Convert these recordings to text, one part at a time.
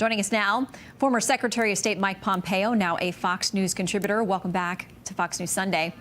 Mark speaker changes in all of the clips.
Speaker 1: Joining us now, former Secretary of State Mike Pompeo, now a Fox News contributor. Welcome back to Fox News Sunday.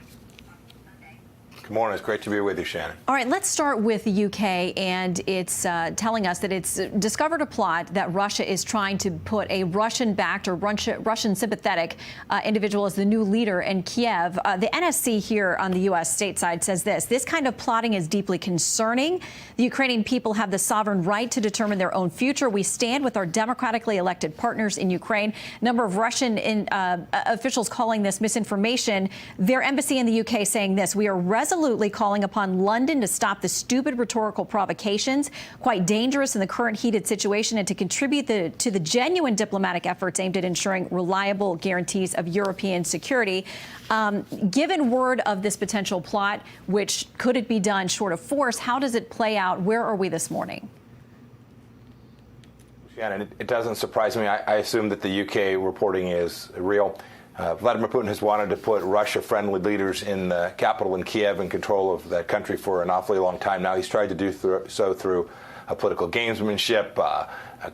Speaker 2: Good morning. It's great to be with you, Shannon.
Speaker 1: All right, let's start with the UK, and it's telling us that it's discovered a plot that Russia is trying to put a Russian-backed or Russian-sympathetic individual as the new leader in Kiev. The NSC here on the U.S. stateside says this kind of plotting is deeply concerning. The Ukrainian people have the sovereign right to determine their own future. We stand with our democratically elected partners in Ukraine. A number of Russian officials calling this misinformation. Their embassy in the UK saying this: we are resolutely calling upon London to stop the stupid rhetorical provocations, quite dangerous in the current heated situation, and to contribute to the genuine diplomatic efforts aimed at ensuring reliable guarantees of European security. Given word of this potential plot, which could it be done short of force, how does it play out? Where are we this morning?
Speaker 2: Shannon, it doesn't surprise me. I assume that the UK reporting is real. Vladimir Putin has wanted to put Russia-friendly leaders in the capital in Kiev in control of that country for an awfully long time now. He's tried to do so through political gamesmanship,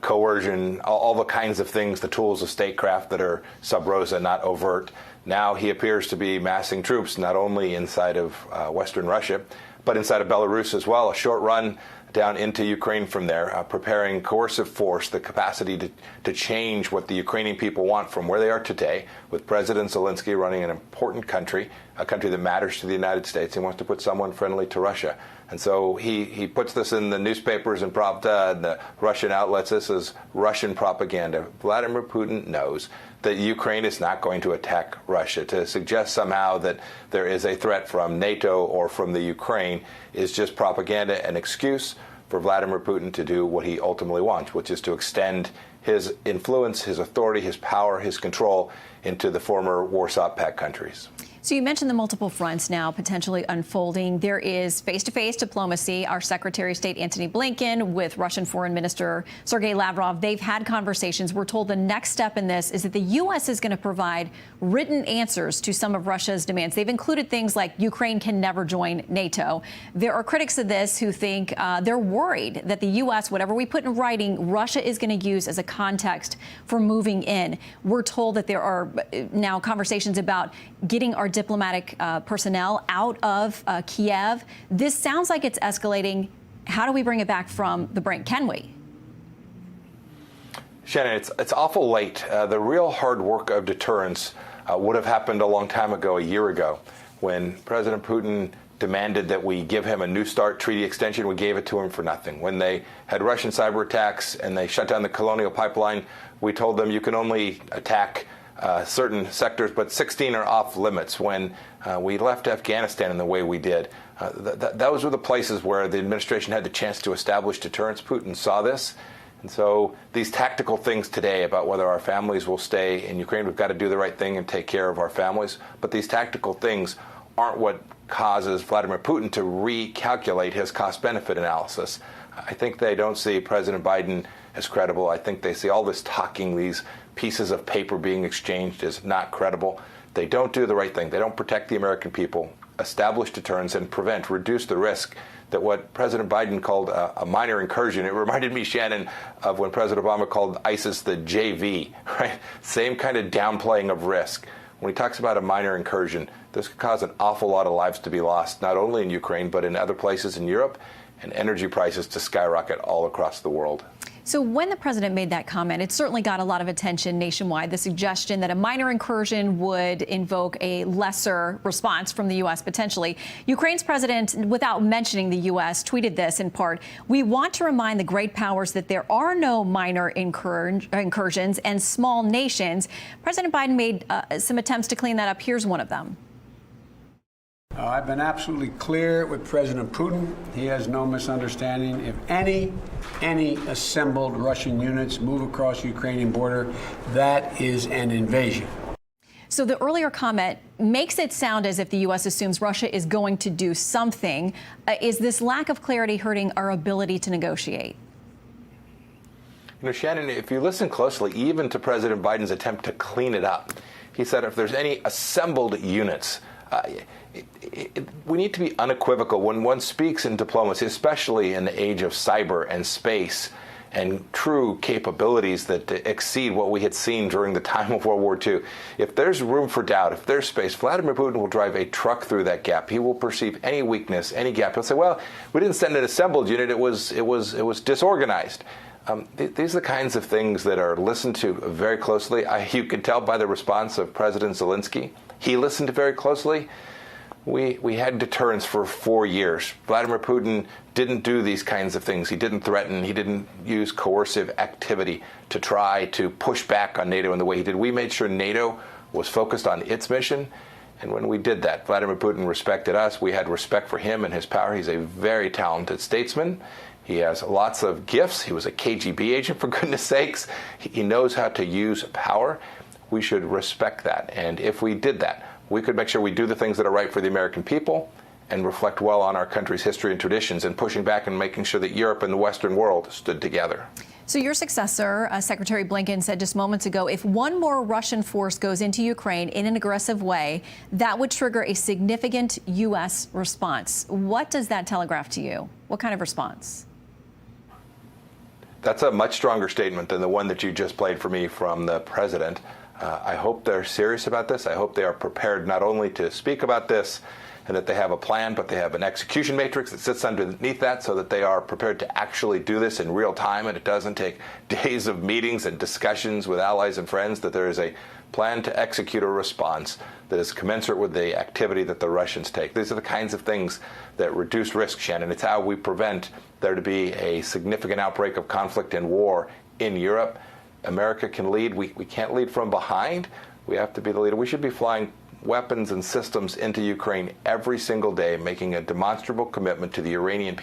Speaker 2: coercion, all the kinds of things, the tools of statecraft that are sub rosa, not overt. Now he appears to be massing troops not only inside of Western Russia, but inside of Belarus as well. A short run down into Ukraine from there, preparing coercive force, the capacity to change what the Ukrainian people want from where they are today, with President Zelensky running an important country, a country that matters to the United States. He wants to put someone friendly to Russia. And so he puts this in the newspapers and Pravda and the Russian outlets. This is Russian propaganda. Vladimir Putin knows that Ukraine is not going to attack Russia. To suggest somehow that there is a threat from NATO or from the Ukraine is just propaganda, an excuse for Vladimir Putin to do what he ultimately wants, which is to extend his influence, his authority, his power, his control into the former Warsaw Pact countries.
Speaker 1: So you mentioned the multiple fronts now potentially unfolding. There is face-to-face diplomacy. Our Secretary of State Antony Blinken with Russian Foreign Minister Sergei Lavrov, they've had conversations. We're told the next step in this is that the U.S. is going to provide written answers to some of Russia's demands. They've included things like Ukraine can never join NATO. There are critics of this who think they're worried that the U.S., whatever we put in writing, Russia is going to use as a context for moving in. We're told that there are now conversations about getting our diplomatic personnel out of Kiev. This sounds like it's escalating. How do we bring it back from the brink? Can we?
Speaker 2: Shannon, it's awful late. The real hard work of deterrence would have happened a long time ago, a year ago, when President Putin demanded that we give him a New START treaty extension. We gave it to him for nothing. When they had Russian cyber attacks and they shut down the Colonial Pipeline, we told them you can only attack certain sectors, but 16 are off limits. When we left Afghanistan in the way we did, those were the places where the administration had the chance to establish deterrence. Putin saw this. And so these tactical things today about whether our families will stay in Ukraine, we've got to do the right thing and take care of our families. But these tactical things aren't what causes Vladimir Putin to recalculate his cost-benefit analysis. I think they don't see President Biden as credible. I think they see all this talking, these pieces of paper being exchanged, as not credible. They don't do the right thing. They don't protect the American people, establish deterrence, and reduce the risk that what President Biden called a minor incursion. It reminded me, Shannon, of when President Obama called ISIS the JV, right? Same kind of downplaying of risk. When he talks about a minor incursion, this could cause an awful lot of lives to be lost, not only in Ukraine, but in other places in Europe, and energy prices to skyrocket all across the world.
Speaker 1: So when the president made that comment, it certainly got a lot of attention nationwide. The suggestion that a minor incursion would invoke a lesser response from the U.S. potentially. Ukraine's president, without mentioning the U.S., tweeted this in part: "We want to remind the great powers that there are no minor incursions and small nations." President Biden made some attempts to clean that up. Here's one of them.
Speaker 3: I've been absolutely clear with President Putin. He has no misunderstanding. If any assembled Russian units move across the Ukrainian border, that is an invasion.
Speaker 1: So the earlier comment makes it sound as if the U.S. assumes Russia is going to do something. Is this lack of clarity hurting our ability to negotiate?
Speaker 2: You know, Shannon, if you listen closely, even to President Biden's attempt to clean it up, he said if there's any assembled units, we need to be unequivocal when one speaks in diplomacy, especially in the age of cyber and space and true capabilities that exceed what we had seen during the time of World War II. If there's room for doubt, if there's space, Vladimir Putin will drive a truck through that gap. He will perceive any weakness, any gap. He'll say, well, we didn't send an assembled unit, it was disorganized. These are the kinds of things that are listened to very closely. You can tell by the response of President Zelensky. He listened very closely. We had deterrence for 4 years. Vladimir Putin didn't do these kinds of things. He didn't threaten. He didn't use coercive activity to try to push back on NATO in the way he did. We made sure NATO was focused on its mission. And when we did that, Vladimir Putin respected us. We had respect for him and his power. He's a very talented statesman. He has lots of gifts. He was a KGB agent, for goodness sakes. He knows how to use power. We should respect that. And if we did that, we could make sure we do the things that are right for the American people and reflect well on our country's history and traditions, and pushing back and making sure that Europe and the Western world stood together.
Speaker 1: So your successor, Secretary Blinken, said just moments ago, if one more Russian force goes into Ukraine in an aggressive way, that would trigger a significant U.S. response. What does that telegraph to you? What kind of response?
Speaker 2: That's a much stronger statement than the one that you just played for me from the president. I hope they're serious about this. I hope they are prepared not only to speak about this and that they have a plan, but they have an execution matrix that sits underneath that so that they are prepared to actually do this in real time, and it doesn't take days of meetings and discussions with allies and friends, that there is a plan to execute a response that is commensurate with the activity that the Russians take. These are the kinds of things that reduce risk, Shannon. It's how we prevent there to be a significant outbreak of conflict and war in Europe. America can lead. We can't lead from behind. We have to be the leader. We should be flying weapons and systems into Ukraine every single day, making a demonstrable commitment to the Ukrainian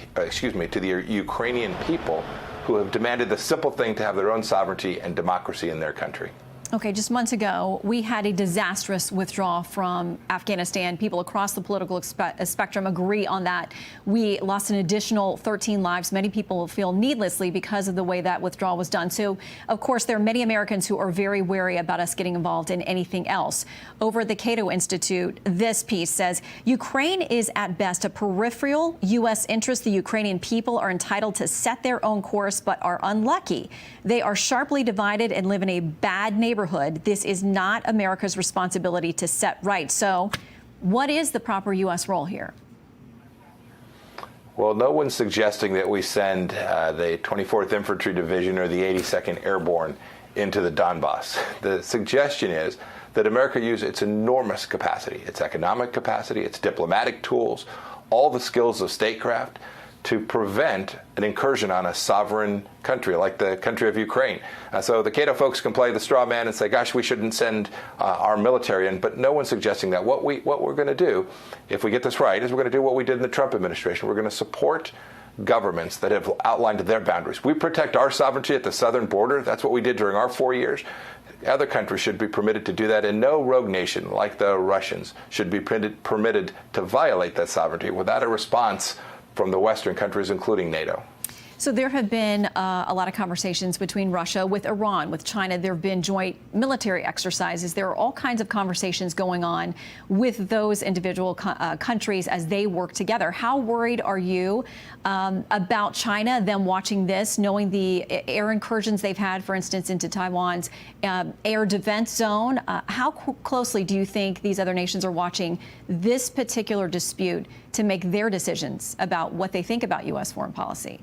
Speaker 2: people who have demanded the simple thing to have their own sovereignty and democracy in their country.
Speaker 1: Okay, just months ago, we had a disastrous withdrawal from Afghanistan. People across the political spectrum agree on that. We lost an additional 13 lives. Many people feel needlessly because of the way that withdrawal was done. So, of course, there are many Americans who are very wary about us getting involved in anything else. Over at the Cato Institute, this piece says, Ukraine is at best a peripheral U.S. interest. The Ukrainian people are entitled to set their own course, but are unlucky. They are sharply divided and live in a bad neighborhood. This is not America's responsibility to set right. So what is the proper U.S. role here?
Speaker 2: Well, no one's suggesting that we send the 24th Infantry Division or the 82nd Airborne into the Donbass. The suggestion is that America use its enormous capacity, its economic capacity, its diplomatic tools, all the skills of statecraft to prevent an incursion on a sovereign country like the country of Ukraine. So the Cato folks can play the straw man and say, gosh, we shouldn't send our military in, but no one's suggesting that. What we're going to do, if we get this right, is we're going to do what we did in the Trump administration. We're going to support governments that have outlined their boundaries. We protect our sovereignty at the southern border. That's what we did during our 4 years. Other countries should be permitted to do that, and no rogue nation like the Russians should be permitted to violate that sovereignty without a response from the Western countries, including NATO.
Speaker 1: So there have been a lot of conversations between Russia, with Iran, with China. There have been joint military exercises. There are all kinds of conversations going on with those individual countries as they work together. How worried are you about China, them watching this, knowing the air incursions they've had, for instance, into Taiwan's air defense zone? How closely do you think these other nations are watching this particular dispute to make their decisions about what they think about U.S. foreign policy?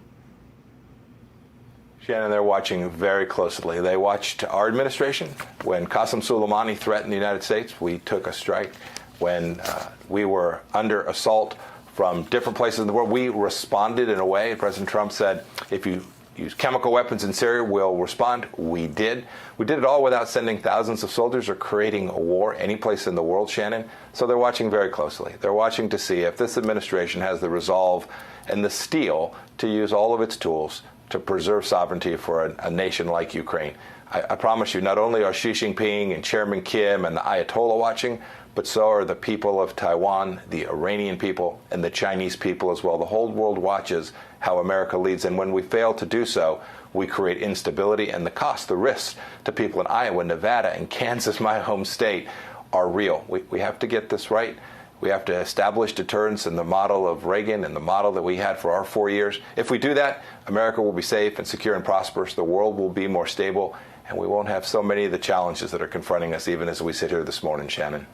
Speaker 2: Shannon, they're watching very closely. They watched our administration. When Qasem Soleimani threatened the United States, we took a strike. When we were under assault from different places in the world, we responded in a way. President Trump said, if you use chemical weapons in Syria, we'll respond. We did. We did it all without sending thousands of soldiers or creating a war any place in the world, Shannon. So they're watching very closely. They're watching to see if this administration has the resolve and the steel to use all of its tools to preserve sovereignty for a nation like Ukraine. I promise you, not only are Xi Jinping and Chairman Kim and the Ayatollah watching, but so are the people of Taiwan, the Iranian people, and the Chinese people as well. The whole world watches how America leads, and when we fail to do so, we create instability, and the cost, the risks to people in Iowa, Nevada, and Kansas, my home state, are real. We have to get this right. We have to establish deterrence in the model of Reagan and the model that we had for our 4 years. If we do that, America will be safe and secure and prosperous. The world will be more stable, and we won't have so many of the challenges that are confronting us even as we sit here this morning, Shannon.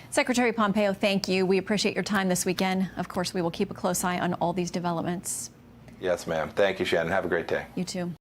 Speaker 1: Secretary Pompeo, thank you. We appreciate your time this weekend. Of course, we will keep a close eye on all these developments.
Speaker 2: Yes, ma'am. Thank you, Shannon. Have a great day.
Speaker 1: You too.